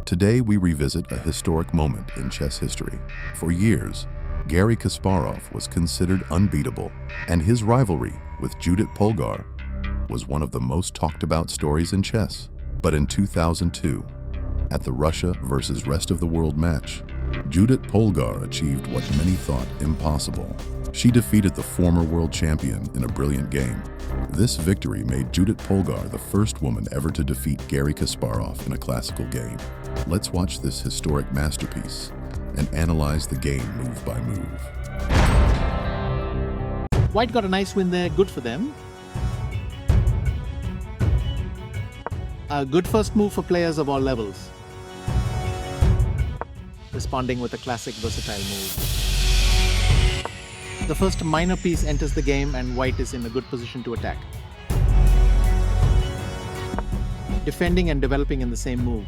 Today we revisit a historic moment in chess history. For years, Garry Kasparov was considered unbeatable, and his rivalry with Judit Polgár was one of the most talked about stories in chess. But in 2002, at the Russia versus rest of the world match, Judit Polgár achieved what many thought impossible. She defeated the former world champion in a brilliant game. This victory made Judit Polgár the first woman ever to defeat Garry Kasparov in a classical game. Let's watch this historic masterpiece and analyze the game move by move. White got a nice win there, good for them. A good first move for players of all levels. Responding with a classic versatile move. The first minor piece enters the game and White is in a good position to attack. Defending and developing in the same move.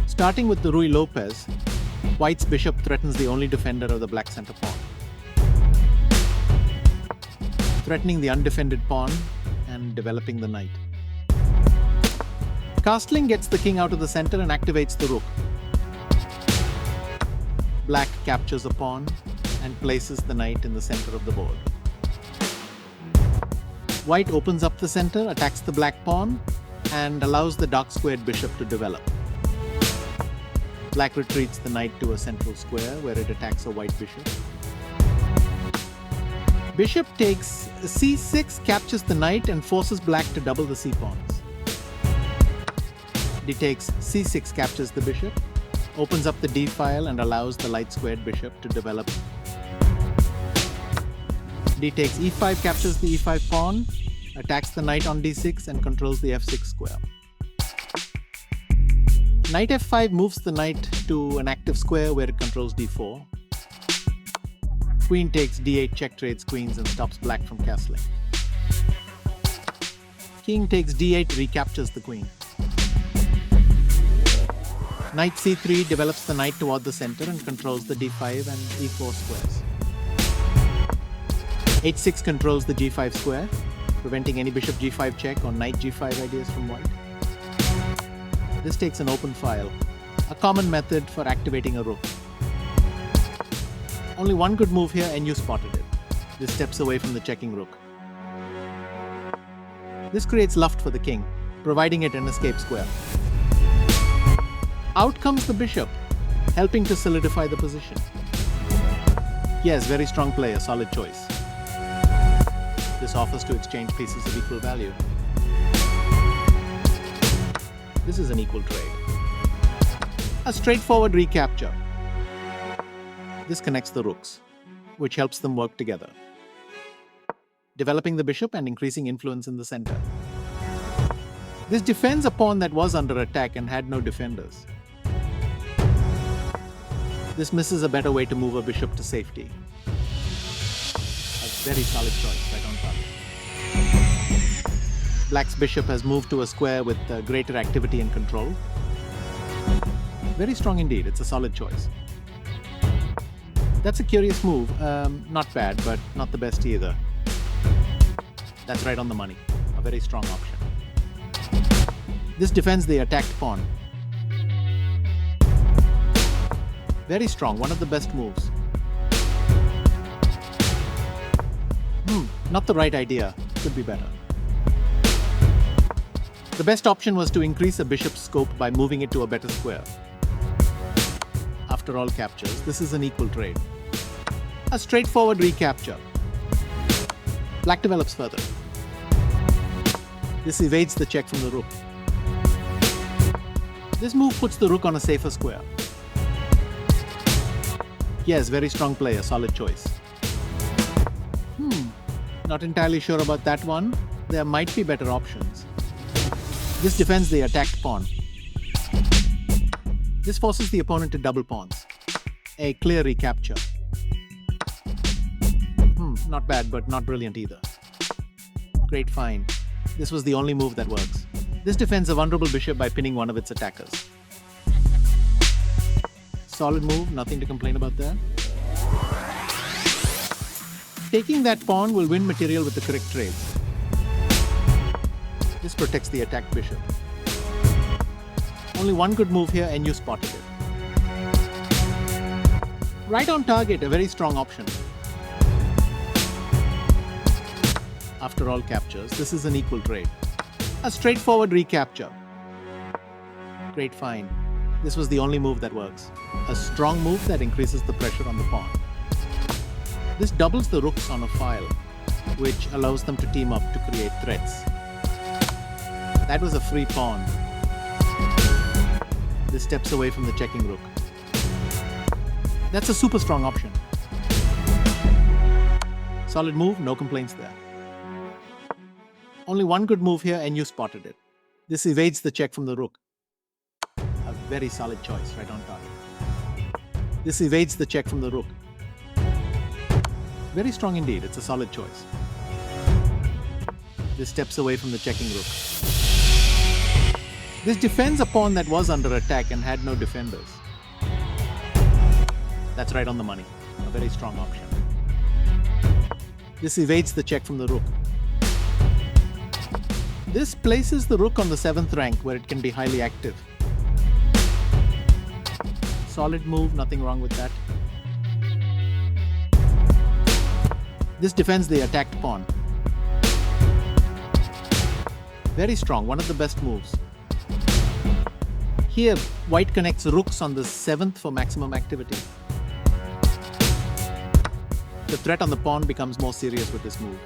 Starting with the Ruy Lopez, White's bishop threatens the only defender of the black center pawn. Threatening the undefended pawn and developing the knight. Castling gets the king out of the center and activates the rook. Black captures a pawn and places the knight in the center of the board. White opens up the center, attacks the black pawn, and allows the dark squared bishop to develop. Black retreats the knight to a central square where it attacks a white bishop. Bishop takes c6, captures the knight and forces black to double the c-pawns. D takes c6, captures the bishop, opens up the d file and allows the light squared bishop to develop. D takes e5, captures the e5 pawn, attacks the knight on d6 and controls the f6 square. Knight f5 moves the knight to an active square where it controls d4. Queen takes d8, check trades queens and stops black from castling. King takes d8, recaptures the queen. Knight c3 develops the knight toward the center and controls the d5 and e4 squares. h6 controls the g5 square, preventing any bishop g5 check or knight g5 ideas from white. This takes an open file, a common method for activating a rook. Only one good move here and you spotted it. This steps away from the checking rook. This creates luft for the king, providing it an escape square. Out comes the bishop, helping to solidify the position. Yes, very strong play, a solid choice. This offers to exchange pieces of equal value. This is an equal trade. A straightforward recapture. This connects the rooks, which helps them work together, developing the bishop and increasing influence in the center. This defends a pawn that was under attack and had no defenders. This misses a better way to move a bishop to safety. A very solid choice right on top. Black's bishop has moved to a square with greater activity and control. Very strong indeed, it's a solid choice. That's a curious move, not bad, but not the best either. That's right on the money, a very strong option. This defends the attacked pawn. Very strong, one of the best moves. Not the right idea, could be better. The best option was to increase a bishop's scope by moving it to a better square. After all captures, this is an equal trade. A straightforward recapture. Black develops further. This evades the check from the rook. This move puts the rook on a safer square. Yes, very strong play, a solid choice. Not entirely sure about that one. There might be better options. This defends the attacked pawn. This forces the opponent to double pawns. A clear recapture. Not bad, but not brilliant either. Great find. This was the only move that works. This defends a vulnerable bishop by pinning one of its attackers. Solid move, nothing to complain about there. Taking that pawn will win material with the correct trades. This protects the attacked bishop. Only one good move here and you spotted it. Right on target, a very strong option. After all captures, this is an equal trade. A straightforward recapture. Great find. This was the only move that works. A strong move that increases the pressure on the pawn. This doubles the rooks on a file, which allows them to team up to create threats. That was a free pawn. This steps away from the checking rook. That's a super strong option. Solid move, no complaints there. Only one good move here and you spotted it. This evades the check from the rook. A very solid choice, right on target. This evades the check from the rook. Very strong indeed, it's a solid choice. This steps away from the checking rook. This defends a pawn that was under attack and had no defenders. That's right on the money. A very strong option. This evades the check from the rook. This places the rook on the 7th rank where it can be highly active. Solid move, nothing wrong with that. This defends the attacked pawn. Very strong, one of the best moves. Here, white connects rooks on the 7th for maximum activity. The threat on the pawn becomes more serious with this move.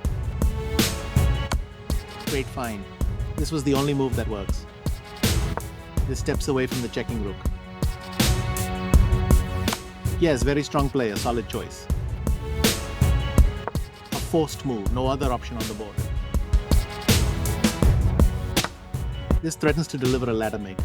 Great find. This was the only move that works. This steps away from the checking rook. Yes, very strong play, a solid choice. A forced move, no other option on the board. This threatens to deliver a ladder make.